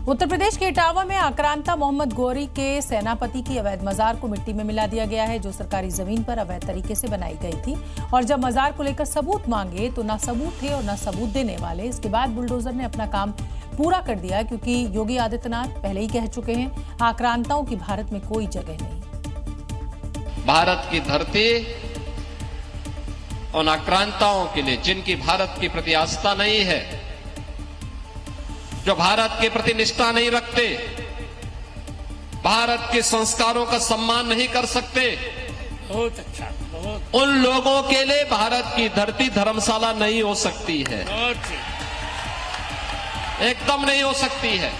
उत्तर प्रदेश के इटावा में आक्रांता मोहम्मद गौरी के सेनापति की अवैध मजार को मिट्टी में मिला दिया गया है, जो सरकारी जमीन पर अवैध तरीके से बनाई गई थी। और जब मजार को लेकर सबूत मांगे तो ना सबूत थे और ना सबूत देने वाले। इसके बाद बुलडोजर ने अपना काम पूरा कर दिया, क्योंकि योगी आदित्यनाथ पहले ही कह चुके हैं आक्रांताओं की भारत में कोई जगह नहीं। भारत की धरती उन आक्रांताओं के लिए जिनकी भारत के प्रति आस्था नहीं है, जो भारत के प्रति निष्ठा नहीं रखते, भारत के संस्कारों का सम्मान नहीं कर सकते, बहुत अच्छा, बहुत उन लोगों के लिए भारत की धरती धर्मशाला नहीं हो सकती है, एकदम नहीं हो सकती है।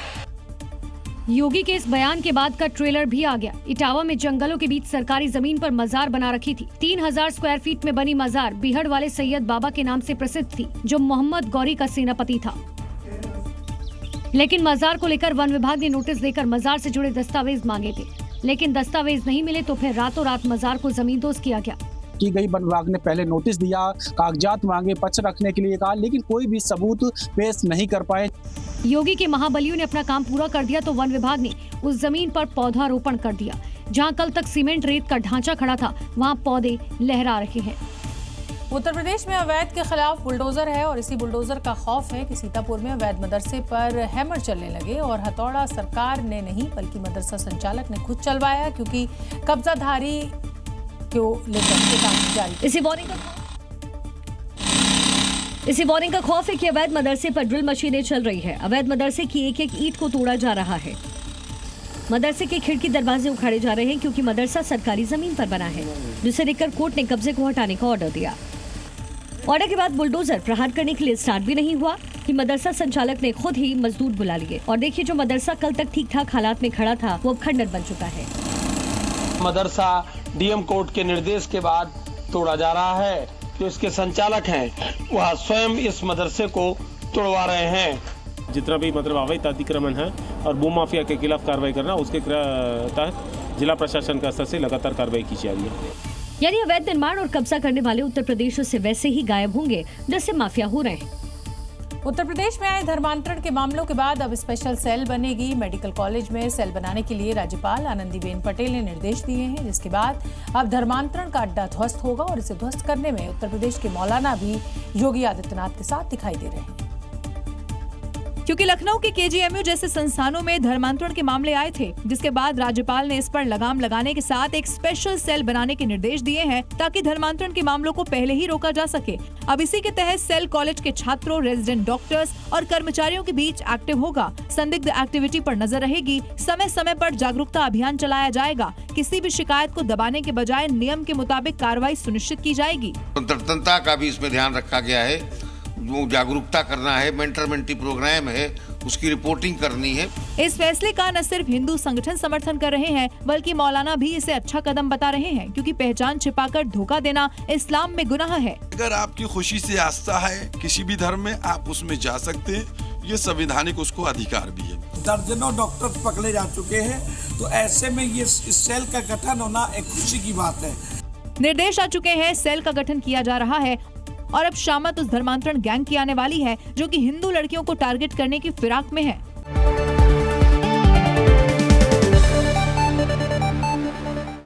योगी के इस बयान के बाद का ट्रेलर भी आ गया। इटावा में जंगलों के बीच सरकारी जमीन पर मजार बना रखी थी। 3000 स्क्वायर फीट में बनी मजार बिहड़ वाले सैयद बाबा के नाम से प्रसिद्ध थी, जो मोहम्मद गौरी का सेनापति था। लेकिन मजार को लेकर वन विभाग ने नोटिस देकर मजार से जुड़े दस्तावेज मांगे थे, लेकिन दस्तावेज नहीं मिले तो फिर रातों रात मजार को जमींदोज किया गया। की गई वन विभाग ने पहले नोटिस दिया, कागजात मांगे, पक्ष रखने के लिए कहा, लेकिन कोई भी सबूत पेश नहीं कर पाए। योगी के महाबलियों ने अपना काम पूरा कर दिया तो वन विभाग ने उस जमीन पर पौधारोपण कर दिया। जहां कल तक सीमेंट रेत का ढांचा खड़ा था, वहां पौधे लहरा रहे हैं। उत्तर प्रदेश में अवैध के खिलाफ बुलडोजर है और इसी बुलडोजर का खौफ है कि सीतापुर में अवैध मदरसे पर हैमर चलने लगे। और हथौड़ा सरकार ने नहीं बल्कि मदरसा संचालक ने खुद चलवाया, क्योंकि कब्जाधारी को लेकर काम जारी। इसी वार्निंग का खौफ है कि अवैध मदरसे पर ड्रिल मशीनें चल रही है। अवैध मदरसे की एक एक ईंट को तोड़ा जा रहा है। मदरसे के खिड़की दरवाजे उखाड़े जा रहे हैं, क्योंकि मदरसा सरकारी जमीन पर बना है, जिसे लेकर कोर्ट ने कब्जे को हटाने का ऑर्डर दिया। ऑर्डर के बाद बुलडोजर प्रहार करने के लिए स्टार्ट भी नहीं हुआ कि मदरसा संचालक ने खुद ही मजदूर बुला लिए। और देखिए, जो मदरसा कल तक ठीक ठाक हालात में खड़ा था, वो अब खंडर बन चुका है। मदरसा डीएम कोर्ट के निर्देश के बाद तोड़ा जा रहा है। जो इसके संचालक हैं, वह स्वयं इस मदरसे को तोड़वा रहे हैं। जितना भी अवैध अतिक्रमण है और भू माफिया के खिलाफ कार्रवाई करना, उसके तहत जिला प्रशासन का स्तर से लगातार कार्रवाई की जा रही है। यानी अवैध निर्माण और कब्जा करने वाले उत्तर प्रदेश से वैसे ही गायब होंगे जैसे माफिया हो रहे हैं। उत्तर प्रदेश में आए धर्मांतरण के मामलों के बाद अब स्पेशल सेल बनेगी। मेडिकल कॉलेज में सेल बनाने के लिए राज्यपाल आनंदीबेन पटेल ने निर्देश दिए हैं, जिसके बाद अब धर्मांतरण का अड्डा ध्वस्त होगा। और इसे ध्वस्त करने में उत्तर प्रदेश के मौलाना भी योगी आदित्यनाथ के साथ दिखाई दे रहे हैं। क्योंकि लखनऊ के केजीएमयू जैसे संस्थानों में धर्मांतरण के मामले आए थे, जिसके बाद राज्यपाल ने इस पर लगाम लगाने के साथ एक स्पेशल सेल बनाने के निर्देश दिए हैं, ताकि धर्मांतरण के मामलों को पहले ही रोका जा सके। अब इसी के तहत सेल कॉलेज के छात्रों, रेजिडेंट डॉक्टर्स और कर्मचारियों के बीच एक्टिव होगा। संदिग्ध एक्टिविटी पर नजर रहेगी। समय समय पर जागरूकता अभियान चलाया जाएगा। किसी भी शिकायत को दबाने के बजाय नियम के मुताबिक कार्रवाई सुनिश्चित की जाएगी। स्वतंत्रता का भी इसमें ध्यान रखा गया है। वो जागरूकता करना है, मेंटर मेंटी प्रोग्राम है, उसकी रिपोर्टिंग करनी है। इस फैसले का न सिर्फ हिंदू संगठन समर्थन कर रहे हैं, बल्कि मौलाना भी इसे अच्छा कदम बता रहे हैं, क्योंकि पहचान छिपाकर धोखा देना इस्लाम में गुनाह है। अगर आपकी खुशी से आस्था है किसी भी धर्म में, आप उसमें जा सकते हैं। ये संवैधानिक उसको अधिकार भी है। दर्जनों डॉक्टर पकड़े जा चुके हैं, तो ऐसे में ये इस सेल का गठन होना एक खुशी की बात है। निर्देश आ चुके हैं, सेल का गठन किया जा रहा है। और अब शामत उस धर्मांतरण गैंग की आने वाली है, जो कि हिंदू लड़कियों को टारगेट करने की फिराक में है।